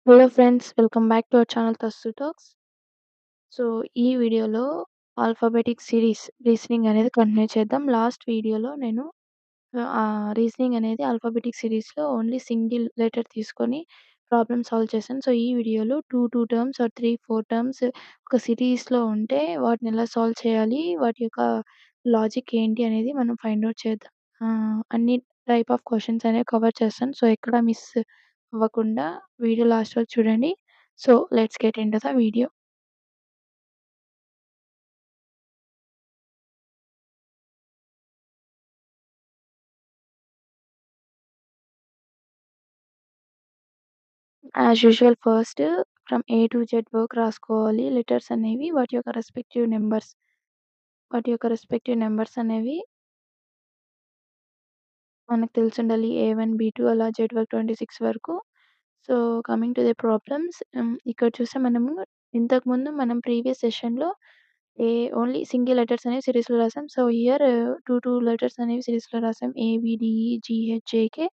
Hello friends, welcome back to our channel Tassu talks. So, ఈ వీడియోలో alphabetic series reasoning అనేది continue చేద్దాం. Last వీడియోలో నేను రీజనింగ్ అనేది ఆల్ఫాబెటిక్ సిరీస్‌లో ఓన్లీ సింగిల్ లెటర్ తీసుకొని ప్రాబ్లమ్ సాల్వ్ చేశాను. సో, ఈ వీడియోలో 2 టర్మ్స్ ఆర్ 3, 4 టర్మ్స్ ఒక సిరీస్‌లో ఉంటే వాటిని ఎలా సాల్వ్ చేయాలి? వాటి యొక్క లాజిక్ ఏంటి అనేది మనం ఫైండ్ ఔట్ చేద్దాం. అన్ని టైప్ ఆఫ్ క్వెషన్స్ అనేవి కవర్ చేస్తాను. సో, ఎక్కడ మిస్ అవ్వకుండా వీడియో లాస్ట్ వరకు చూడండి. So, let's get into the video. As usual first from A to Z వరకు రాసుకోవాలి లెటర్స్ అనేవి. వాటి యొక్క రెస్పెక్టివ్ నంబర్స్ అనేవి మనకు తెలిసుండాలి. ఏ1, బీ2 అలా జెడ్ వరకు 26 వరకు. So, coming to the problems. ఇక్కడ చూస్తే మనము ఇంతకుముందు మనం ప్రీవియస్ సెషన్‌లో ఓన్లీ సింగిల్ లెటర్స్ అనేవి సిరీస్‌లో రాసాం. సో, హియర్ 2 లెటర్స్ అనేవి సిరీస్‌లో రాసాం. ఏబీడీఈ జీహెచ్‌జేకే.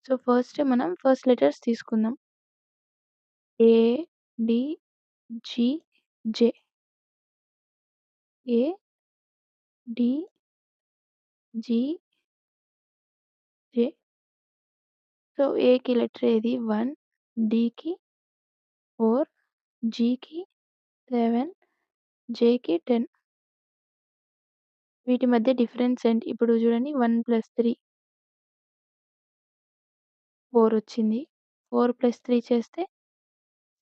సో, ఫస్ట్ లెటర్స్ తీసుకుందాం. ఏ, డి, జి, జే. ఏ, డి, జి, జే. సో, ఏకి లెటర్ ఏది 1, డికి 4, జికి 7, జేకి 10. వీటి మధ్య డిఫరెన్స్ ఏంటి? ఇప్పుడు చూడండి 1 + 3 4 వచ్చింది. 4 + 3 చేస్తే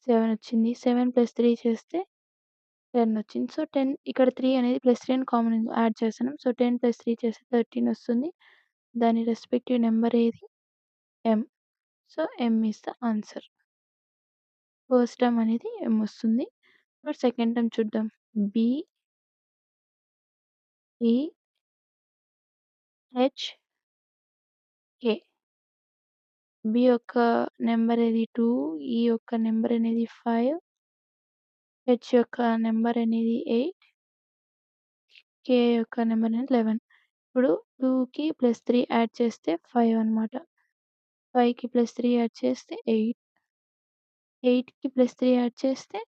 7 వచ్చింది. 7 + 3 చేస్తే 10 వచ్చింది. సో, 10 ఇక్కడ 3 అనేది +3 అని కామన్ యాడ్ చేస్తున్నాం. సో, 10 + 3 చేస్తే 13 వస్తుంది. దాని రెస్పెక్టివ్ నంబర్ ఏది? M. So, M is the answer. First term అనేది ఎమ్ వస్తుంది. ఇప్పుడు సెకండ్ టర్మ్ చూద్దాం. B, E, H, K. B యొక్క నంబర్ ఏది 2, ఈ యొక్క నంబర్ అనేది 5, హెచ్ యొక్క నంబర్ అనేది 8, కే యొక్క నంబర్ అనేది 11. ఇప్పుడు 2కి +3 యాడ్ చేస్తే 5 అనమాట. 5కి +3 యాడ్ చేస్తే 8. 8కి +3 యాడ్ చేస్తే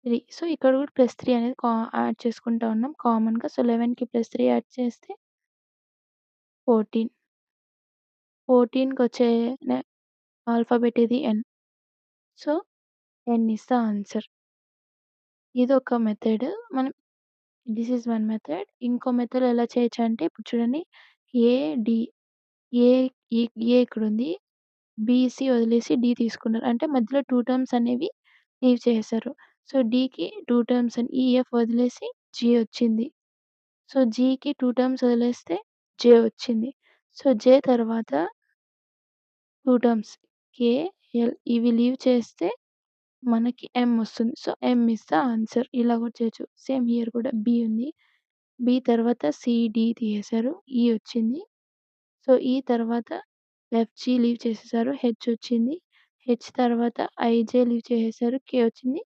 3. సో, ఇక్కడ కూడా +3 అనేది యాడ్ చేసుకుంటా ఉన్నాం కామన్‌గా. సో, 11కి +3 యాడ్ చేస్తే 14. 14కొచ్చే ఆల్ఫాబెట్ ఏది? N. So, N is the answer. ఇదొక method. This is one method. ఇంకో మెథడ్ ఎలా చేయొచ్చంటే ఇప్పుడు చూడండి. ఏ, డి. ఏ ఈ ఏ ఇక్కడుంది. బీసీ వదిలేసి డి తీసుకున్నారు. అంటే మధ్యలో 2 టర్మ్స్ అనేవి లీవ్ చేసేసారు. సో, డీకి 2 టర్మ్స్ అని ఈఎఫ్ వదిలేసి జీ వచ్చింది. సో, జీకి 2 టర్మ్స్ వదిలేస్తే జే వచ్చింది. సో, జే తర్వాత 2 టర్మ్స్ కే, ఎల్ ఇవి లీవ్ చేస్తే మనకి ఎమ్ వస్తుంది. So, M is the answer. ఇలా కూడా చేయొచ్చు. సేమ్ హియర్ కూడా బి ఉంది. బి తర్వాత సి, డి తీసేశారు. ఈ వచ్చింది. సో, ఈ తర్వాత ఎఫ్‌జీ లీవ్ చేసేసారు. హెచ్ వచ్చింది. హెచ్ తర్వాత ఐజే లీవ్ చేసేసారు. కే వచ్చింది.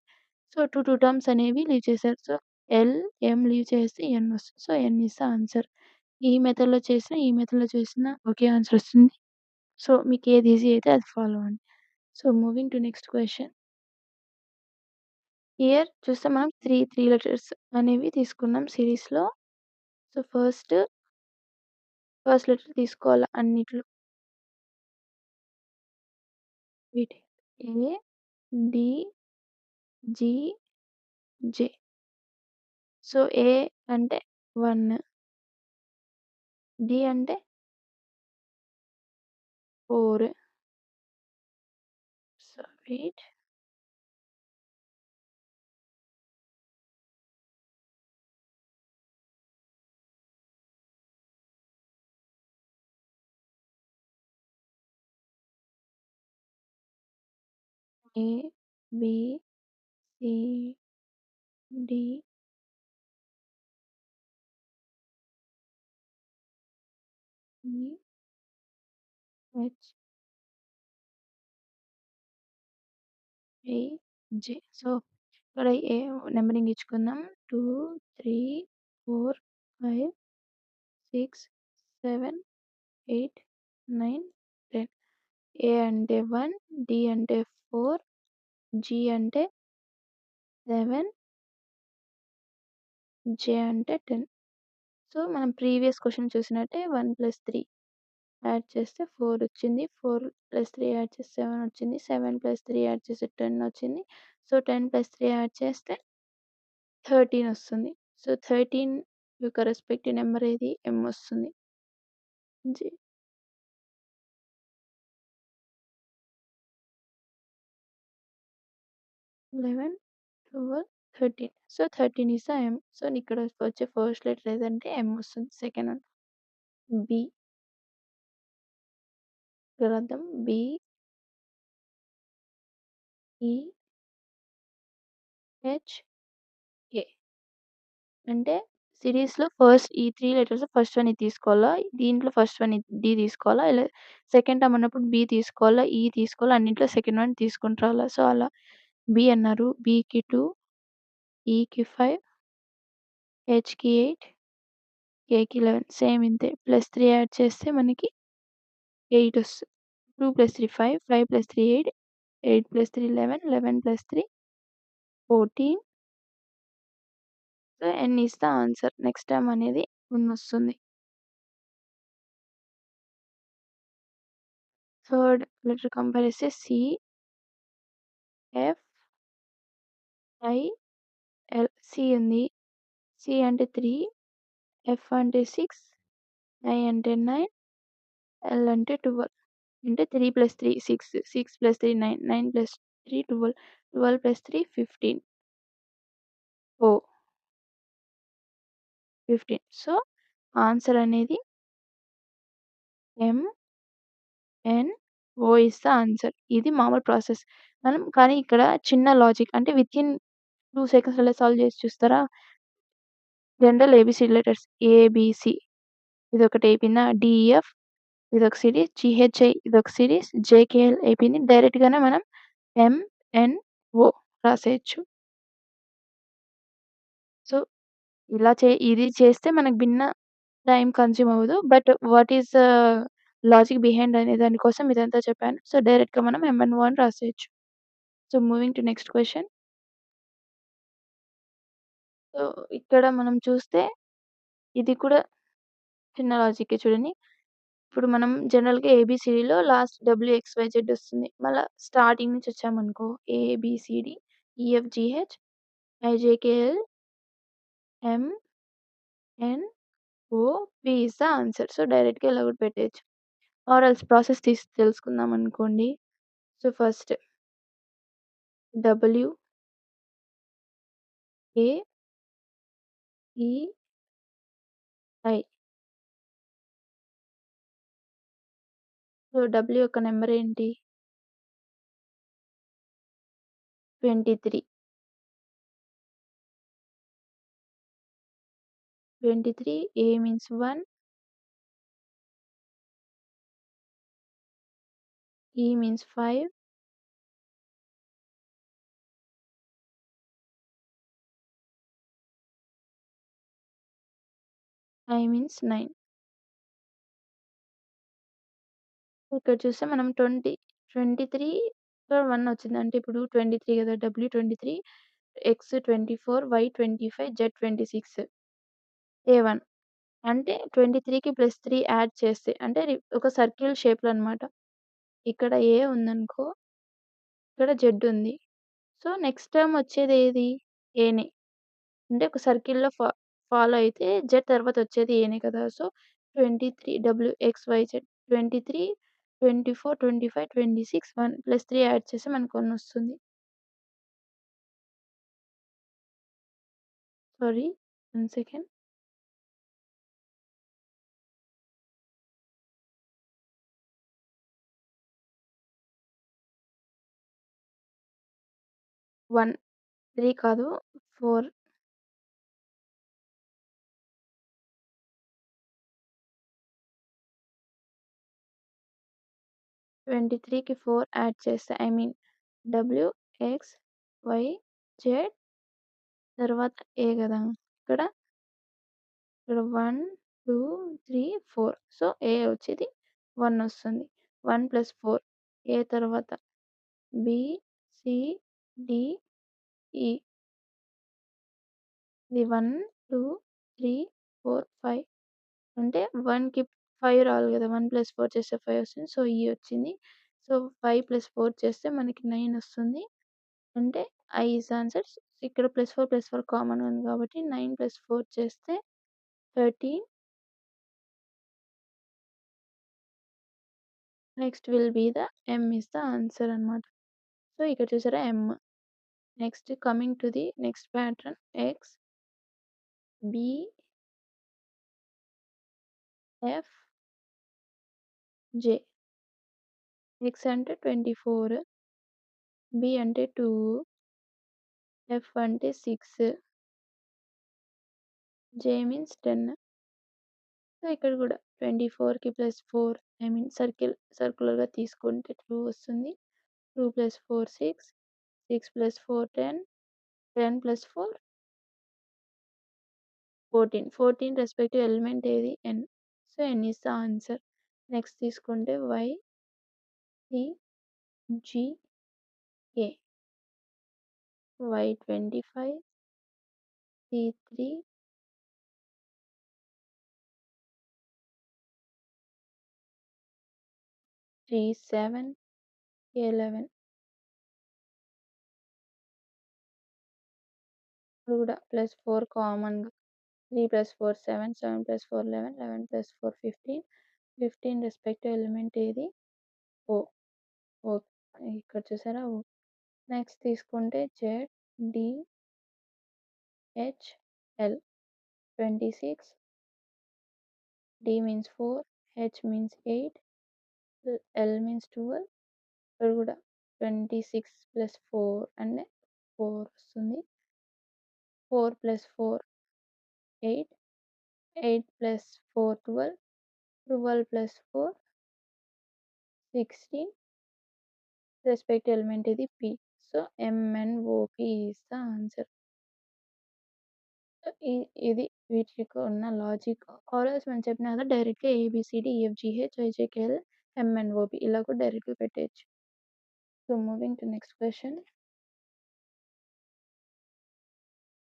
సో, 2 టర్మ్స్ అనేవి లీవ్ చేశారు. సో, ఎల్, ఎం లీవ్ చేస్తే ఎన్ వస్తుంది. So, N is the answer. ఈ మెథడ్‌లో చేసినా ఒకే ఆన్సర్ వస్తుంది. సో, మీకు ఏది ఈజీ అయితే అది ఫాలో అవ్వండి. So, moving to next question. Here చూస్తే మనం 3 లెటర్స్ అనేవి తీసుకున్నాం సిరీస్‌లో. సో, ఫస్ట్ లెటర్ తీసుకోవాలి అన్నిట్లో. వీటి A, D, G, J. So, A అంటే 1, డి అంటే 4. So, wait. A, B, C, D, E, H, I, J. So, ఇక్కడ నంబరింగ్ ఇచ్చుకుందాం. 2, 3, 4, 5, 6, 7, 8, 9, 10. ఏ అంటే 1, డి అంటే 4, జి అంటే 7, జే అంటే 10. సో, మనం ప్రీవియస్ క్వెషన్ చూసినట్టే 1 + 3 యాడ్ చేస్తే 4 వచ్చింది. 4 + 3 యాడ్ చేస్తే 7 వచ్చింది. 7 + 3 యాడ్ చేస్తే 10 వచ్చింది. సో, 10 + 3 యాడ్ చేస్తే 13 వస్తుంది. సో, 13 యొక్క రెస్పెక్టివ్ నంబర్ ఏది? m వస్తుంది. G 11, 12, 13. So, 13 is the m. So, ఇక్కడ వచ్చే ఫస్ట్ లెటర్ ఏదంటే m వస్తుంది. Second one B. ఇక్కడ రాద్దాం. బి, ఈ, హెచ్, ఏ. అంటే సిరీస్‌లో ఫస్ట్ ఈ 3 లెటర్స్ ఫస్ట్ వన్ ఇది తీసుకోవాలా? దీంట్లో ఫస్ట్ వన్ డి తీసుకోవాలా? ఇలా సెకండ్ టర్మ్ అన్నప్పుడు బి తీసుకోవాలా? ఈ తీసుకోవాలా? అన్నిట్లో సెకండ్ వన్ తీసుకుంటూ రావాలా? సో, అలా బి అన్నారు. బికి 2, ఈకి 5, హెచ్‌కి 8, కేకి 11 సేమ్ ఇంతే. +3 యాడ్ చేస్తే మనకి 8 వస్తది. 2 + 3 5, 5 + 3 8, 8 + 3 11, 11 + 3 14. So, n is the answer. Next term అనేది 1 వస్తుంది. థర్డ్ లెటర్ కంపేర్ చేస్తే C, F, I, L. C ఉంది. సి అంటే 3, ఎఫ్ అంటే 6, ఐ అంటే 9, ఎల్ అంటే 12. అంటే 3 + 3 6, 6 + 3 9, 9 + 3 12, 12 + 3 15. ఓహ్! 15. సో, ఆన్సర్ అనేది ఎంఎన్ఓ ఈస్ ద ఆన్సర్. ఇది మామూలు ప్రాసెస్. మనం కానీ ఇక్కడ చిన్న లాజిక్ అంటే వితిన్ 2 సెకండ్స్‌లలో సాల్వ్ చేసి చూస్తారా? జనరల్ ఏబీసీడీ లెటర్స్ ఏబీసీ ఇదొకటి అయిపోయిందా? డీఈఎఫ్ ఇదొక సిరీస్. జీహెచ్ఐ ఇదొక సిరీస్. జేకేఎల్ అయిపోయింది. డైరెక్ట్‌గానే మనం ఎంఎన్ఓ రాసేయొచ్చు. సో, ఇది చేస్తే మనకు భిన్న టైమ్ కన్జ్యూమ్ అవ్వదు. But what is the logic behind అనే దాని కోసం ఇదంతా చెప్పాను. సో, డైరెక్ట్‌గా మనం ఎంఎన్ఓ అని రాసేయొచ్చు. So, moving to next question. So, ఇక్కడ మనం చూస్తే ఇది కూడా చిన్న లాజికే చూడండి. ఇప్పుడు మనం జనరల్‌గా ఏబీసీడీలో లాస్ట్ డబ్ల్యూఎక్స్‌వైజెడ్ వస్తుంది. మళ్ళా స్టార్టింగ్ నుంచి వచ్చామనుకో A B C D, E F G H, I J K L, M N O, P is the answer. So, డైరెక్ట్‌గా ఇలా కూడా పెట్టేయొచ్చు. ఆర్ ఎల్స్ ప్రాసెస్ తెలుసుకుందాం అనుకోండి. సో, ఫస్ట్ డబ్ల్యూ, ఏ, ఈ, ఐ. సో, డబ్ల్యూ యొక్క నంబర్ ఏంటి? 23. 23 ఏ మీన్స్ 1, ఈ మీన్స్ 5, ఐ మీన్స్ 9. ఇక్కడ చూస్తే మనం 23 ఇక్కడ 1 వచ్చింది. అంటే ఇప్పుడు 23 కదా! డబ్ల్యూ 23, ఎక్స్ 24, వై 25, జెడ్ 26, ఏ 1. అంటే 23కి +3 యాడ్ చేస్తే అంటే ఒక సర్కిల్ షేప్‌లో అన్నమాట. ఇక్కడ ఏ ఉందనుకో, ఇక్కడ జెడ్ ఉంది. సో, నెక్స్ట్ టర్మ్ వచ్చేది ఏది? ఏనే. అంటే ఒక సర్కిల్‌లో ఫాలో అయితే జెడ్ తర్వాత వచ్చేది ఏనే కదా! సో, 23 డబ్ల్యూఎక్స్‌వైజెడ్ 23, 24, 25, 26, 1 +3 యాడ్ చేస్తే మనకు 1 వస్తుంది. Sorry 1 second. వన్ 3 కాదు 4. 23కి 4 యాడ్ చేస్తే ఐ మీన్ డబ్ల్యూఎక్స్‌వైజెడ్ తర్వాత ఏ కదా! ఇక్కడ 1, 2, 3, 4. సో, ఏ వచ్చేది 1 వస్తుంది. 1 + 4 ఏ తర్వాత బి, సి, డి, ఈ. ఇది 1, 2, 3, 4, 5 అంటే 1కి 5 రావాలి కదా! 1 + 4 చేస్తే 5 వస్తుంది. సో, ఈ వచ్చింది. సో, 5 + 4 చేస్తే మనకి 9 వస్తుంది. అంటే ఐ ఈస్ ఆన్సర్. ఇక్కడ +4 కామన్‌గా ఉంది కాబట్టి 9 + 4 చేస్తే 13. Next will be the M is the answer అన్నమాట. సో, ఇక్కడ చూసారా M. Next coming to the next pattern X, B, F, J. X అంటే 24, బి అంటే 2, ఎఫ్ అంటే 6, జే మీన్స్ 10. సో, ఇక్కడ కూడా 24కి +4 ఐ మీన్ సర్క్యులర్‌గా తీసుకుంటే 2 వస్తుంది. 2 + 4 6, 6 + 4 10, 10 + 4 14. 14 రెస్పెక్టివ్ ఎలిమెంట్ ఏది n. So, n is the answer. Next తీసుకుంటే y, c, g, a. y 25, c 3, g 7, a 11. ఇప్పుడు కూడా +4 కామన్‌గా 3 + 4 7, 7 + 4 11, 11 + 4 15, 15 రెస్పెక్టివ్ ఎలిమెంట్ ఏది o. ఓ ఇక్కడ చూసారా o. నెక్స్ట్ తీసుకుంటే z, d, h, l. 26, d means 4, h means 8, l means 12. ఇక్కడ కూడా 26 + 4 అంటే 4 వస్తుంది. 4 + 4 8, 8 + 4 12, 12 + 4 16. రెస్పెక్టివ్ ఎలిమెంట్ ఇది p. So, MNOP is the answer. ఇది వీటికి ఉన్న లాజిక్. ఆర్ఎల్స్ మనం చెప్పినా కదా డైరెక్ట్‌గా ABCDEFGH IJKL MNOP ఇలా కూడా డైరెక్ట్‌గా పెట్టేయొచ్చు. So, moving to next question.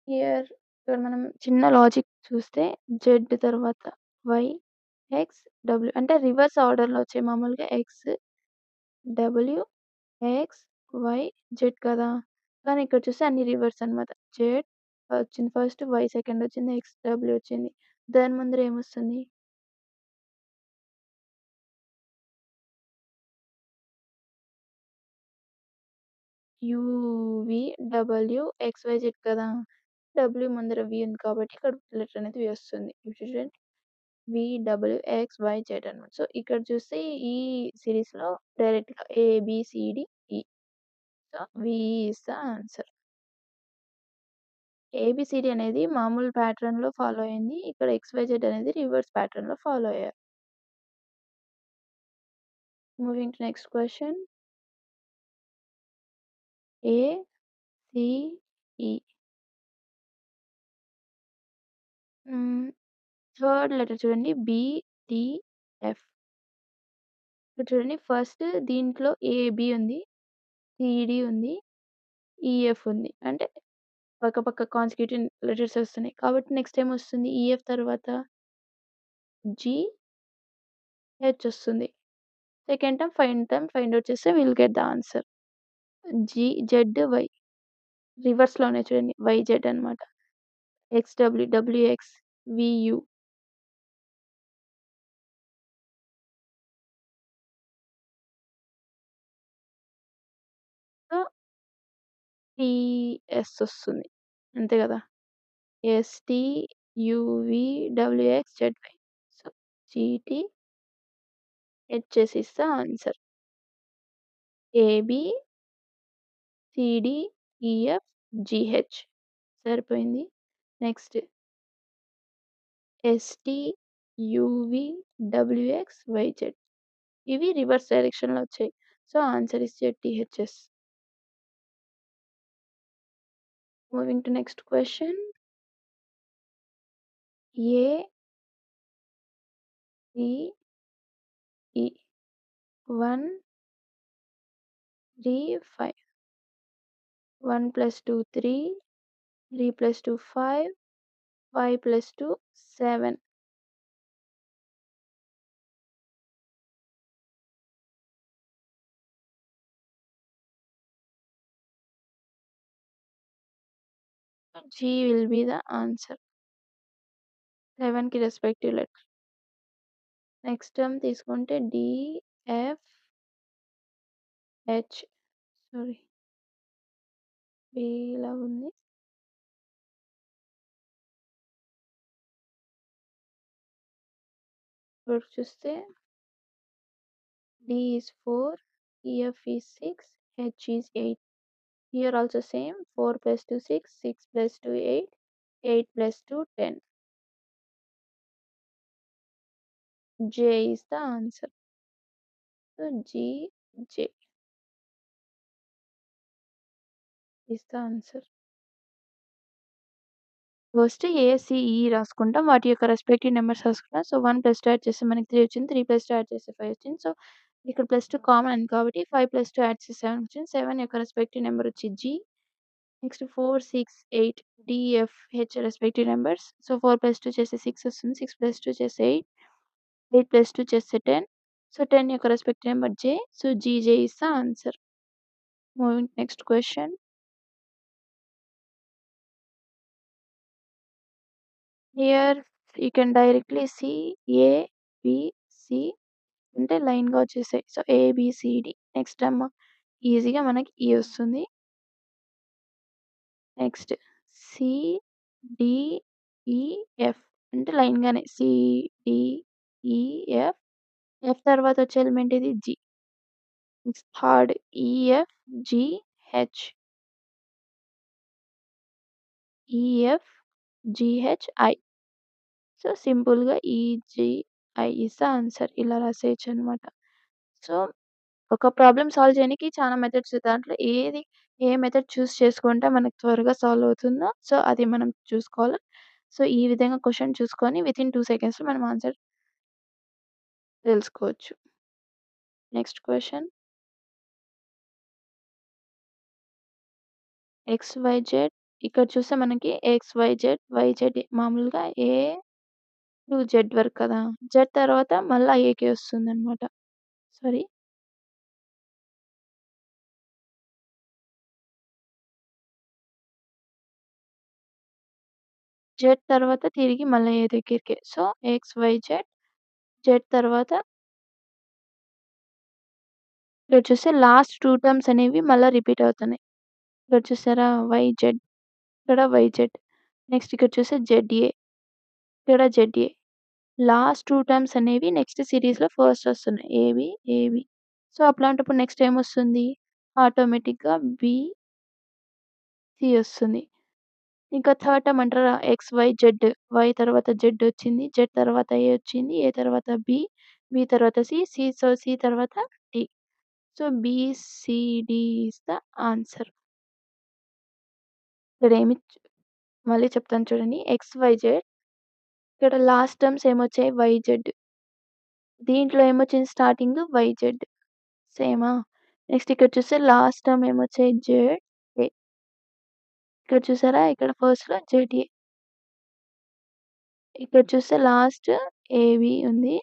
Here ఇక్కడ మనం చిన్న లాజిక్ చూస్తే Z తర్వాత Y, X, W అంటే రివర్స్ ఆర్డర్‌లో వచ్చాయి. మామూలుగా X, W, X, Y, Z కదా! కానీ ఇక్కడ చూస్తే అన్ని రివర్స్ అన్నమాట. Z వచ్చింది ఫస్ట్, Y సెకండ్ వచ్చింది, X, W వచ్చింది. దాని ముందర ఏమొస్తుంది? UVWXYZ కదా! W ముందర V ఉంది కాబట్టి ఇక్కడ లెటర్ అనేది V వస్తుంది. చూడండి VWXYZ అన్నమాట. సో, ఇక్కడ చూస్తే ఈ సిరీస్‌లో డైరెక్ట్‌గా ABCDE. So, V is the answer. ABCD అనేది మామూలు ప్యాటర్న్‌లో ఫాలో అయింది. ఇక్కడ XYZ అనేది రివర్స్ ప్యాటర్న్‌లో ఫాలో అయ్యారు. Moving to next question. A, C, E. Third letter చూడండి BDF. ఇక్కడ చూడండి ఫస్ట్ దీంట్లో AB ఉంది, CD ఉంది, EF ఉంది. అంటే పక్కపక్క కాన్సిక్యూటివ్ లెటర్స్ వస్తున్నాయి. కాబట్టి నెక్స్ట్ ఏమొస్తుంది? EF తర్వాత GH వస్తుంది. సెకండ్ టర్మ్ ఫైండ్ ఔట్ చేస్తే will get the answer. ZY రివర్స్‌లో ఉన్నాయి చూడండి. YZ అన్నమాట. XW, WX, VU. So, TS వస్తుంది. అంతే కదా! STUVWXZY. So, GTHS is the answer. ABCDEFGH సరిపోయింది. Next STUVWXYZ. ఇవి రివర్స్ డైరెక్షన్‌లో వచ్చాయి. So, answer is ZTHS. Moving to next question. ACE 1, 3, 5. 1 + 2, 3. 3 + 2, 5. 5 + 2, 7. G will be the answer. 7కి రెస్పెక్టివ్ లెటర్. నెక్స్ట్ టర్మ్ తీసుకుంటే DFH. Sorry, B లాగా ఉంది. ఇప్పుడు చూస్తే D is 4, EF is 6, H is 8. Here also same, 4 + 2, 6, 6 + 2, 8, 8 + 2, 10. J is the answer. So G, J is the answer. First ACE రాసుకుంటాం. వాటి యొక్క respective numbers రాసుకుంటాం. సో 1 + 2 యాడ్ చేస్తే మనకి 3 వచ్చింది. 3 + 2 యాడ్ చేస్తే 5 వచ్చింది. సో ఇక్కడ +2 కామన్ అయింది కాబట్టి 5 + 2 యాడ్ చేస్తే 7 వచ్చింది. 7 యొక్క రెస్పెక్టివ్ నెంబర్ వచ్చి G. Next 4, 6, 8 DFH respective numbers. So 4 + 2 చేస్తే 6 వస్తుంది. 6 + 2 చేస్తే 8. 8 + 2 చేస్తే 10. సో 10 యొక్క respective number J. So GJ is the answer. Moving to next question. Here you can directly see A, B, C అంటే లైన్‌గా వచ్చేసాయి. So ABCD. నెక్స్ట్ టర్మ్ ఈజీగా మనకి ఈ వస్తుంది. నెక్స్ట్ సిడీఈఎఫ్ అంటే లైన్‌గానే సిడీఈఎఫ్. ఎఫ్ తర్వాత వచ్చే ఎలిమెంట్ ఇది G. Next third E F, G H. E F, G H I. So సింపుల్‌గా ఈజీఐ ఈస్ ద ఆన్సర్. ఇలా రాసేయొచ్చనమాట. సో ఒక ప్రాబ్లమ్ సాల్వ్ చేయడానికి చాలా మెథడ్స్. దాంట్లో ఏ మెథడ్ చూస్ చేసుకుంటే మనకు త్వరగా సాల్వ్ అవుతుందో సో అది మనం చూసుకోవాలి. సో ఈ విధంగా క్వెషన్ చూసుకొని వితిన్ 2 సెకండ్స్‌లో మనం ఆన్సర్ తెలుసుకోవచ్చు. Next question. XYZ. ఇక్కడ చూస్తే మనకి XYZ, YZ మామూలుగా ఏ టు జెడ్ వరకు కదా! జెడ్ తర్వాత మళ్ళా ఏకే వస్తుందనమాట. సారీ. జెడ్ తర్వాత తిరిగి మళ్ళా ఏ దగ్గరికే. So XYZ. జెడ్ తర్వాత ఇక్కడ చూస్తే లాస్ట్ 2 టర్మ్స్ అనేవి మళ్ళా రిపీట్ అవుతున్నాయి. ఇక్కడ చూసారా వైజెడ్, ఇక్కడ వైజెడ్. నెక్స్ట్ ఇక్కడ చూస్తే జెడ్ఏ, ఇక్కడ జెడ్ఏ. లాస్ట్ 2 టర్మ్స్ అనేవి నెక్స్ట్ సిరీస్‌లో ఫస్ట్ వస్తున్నాయి. A B, A B. సో అట్లాంటప్పుడు నెక్స్ట్ ఏమొస్తుంది? ఆటోమేటిక్‌గా సి వస్తుంది. ఇంకా థర్డ్ టర్మ్ అంటారా XYZ. వై తర్వాత జెడ్ వచ్చింది. జెడ్ తర్వాత ఏ వచ్చింది. ఏ తర్వాత బి. బి తర్వాత సి. సి తర్వాత D. So B C D is the answer. ఇక్కడేమి మళ్ళీ చెప్తాను చూడండి. XYZ. ఇక్కడ లాస్ట్ టర్మ్స్ ఏమొచ్చాయి? వైజెడ్. దీంట్లో ఏమొచ్చింది స్టార్టింగ్? వైజెడ్. సేమా? నెక్స్ట్ ఇక్కడ చూస్తే లాస్ట్ టర్మ్ ఏమొచ్చాయి? జెడ్ఏ. ఇక్కడ చూసారా? ఇక్కడ ఫస్ట్‌లో జెడ్ఏ. ఇక్కడ చూస్తే లాస్ట్ ఏబీ ఉంది.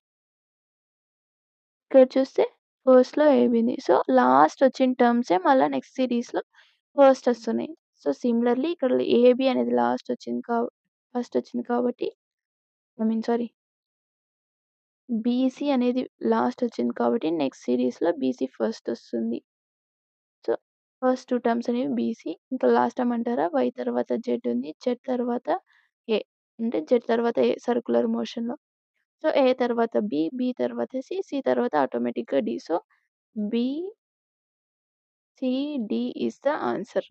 ఇక్కడ చూస్తే ఫస్ట్‌లో ఏబీ ఉంది. సో లాస్ట్ వచ్చిన టర్మ్సే మళ్ళా నెక్స్ట్ సిరీస్‌లో ఫస్ట్ వస్తున్నాయి. సో సిమిలర్‌లీ ఇక్కడ ఏబీ అనేది ఫస్ట్ వచ్చింది కాబట్టి సారీ. బీసీ అనేది లాస్ట్ వచ్చింది కాబట్టి నెక్స్ట్ సిరీస్‌లో బీసీ ఫస్ట్ వస్తుంది. సో ఫస్ట్ 2 టర్మ్స్ అనేవి బీసీ. ఇంకా లాస్ట్ టర్మ్ అంటారా? వై తర్వాత జెడ్ ఉంది. జెడ్ తర్వాత ఏ. అంటే జెడ్ తర్వాత ఏ సర్క్యులర్ మోషన్‌లో. సో ఏ తర్వాత బి, బి తర్వాత సి, సి తర్వాత ఆటోమేటిక్‌గా D. So B, C, D is the answer.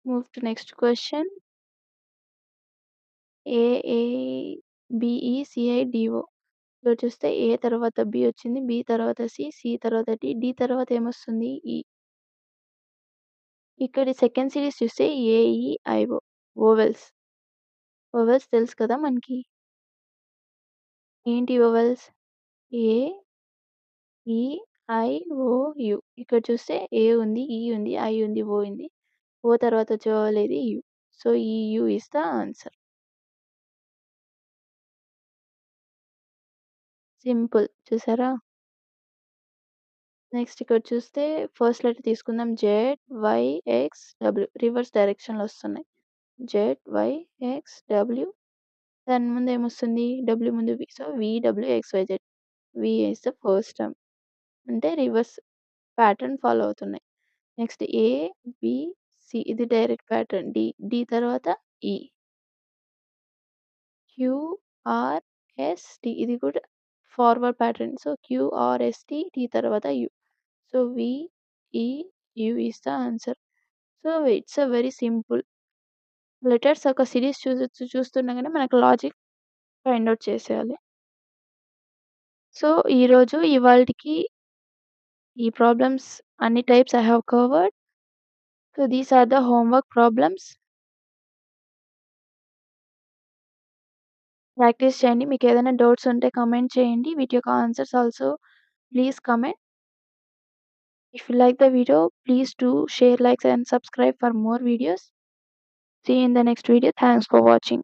Move to next question. A A, B E, C I, D O. ఇక్కడ చూస్తే ఏ తర్వాత బి వచ్చింది. బి తర్వాత సి, సి తర్వాత డి, డి తర్వాత ఏమొస్తుంది? ఈ. ఇక్కడ సెకండ్ సిరీస్ చూస్తే ఏఈఐఓ. వోవెల్స్. వోవెల్స్ తెలుసు కదా మనకి. ఏంటి వోవెల్స్? ఏ, ఈ, ఐ, ఓ, యు. ఇక్కడ చూస్తే ఏ ఉంది, ఈ ఉంది, ఐ ఉంది, ఓ ఉంది. ఓ తర్వాత వచ్చే వవల్ ఏది? యు. సో, ఈ U is the answer. Simple. చూసారా? నెక్స్ట్ ఇక్కడ చూస్తే ఫస్ట్ లెటర్ తీసుకుందాం. Z, Y, X, W. Reverse డైరెక్షన్‌లో వస్తున్నాయి. Z, Y, X, W. దాని ముందు ఏమొస్తుంది? డబ్ల్యూ ముందు V. So, V, W, X, Y, Z. V is the first term. అంటే రివర్స్ ప్యాటర్న్ ఫాలో అవుతున్నాయి. నెక్స్ట్ ఏ, బి, సి ఇది డైరెక్ట్ ప్యాటర్న్. డి, డి తర్వాత E. Q, R, S, T ఇది కూడా forward pattern. So, Q, R, S, T, T తర్వాత U. So, V, E, U is the answer. So, it's a very simple. Letters ఒక series చూస్తుండగానే మనకు logic find out చేసేయాలి. So, ఇవాల్టికి ఈ problems అన్ని types I have covered. So, these are the homework problems. Practice చేయండి. మీకేదైనా doubts ఉంటే కామెంట్ చేయండి. వీటి యొక్క answers also please comment. If you like the video, please do share, like and subscribe for more videos. See you in the next video. Thanks for watching.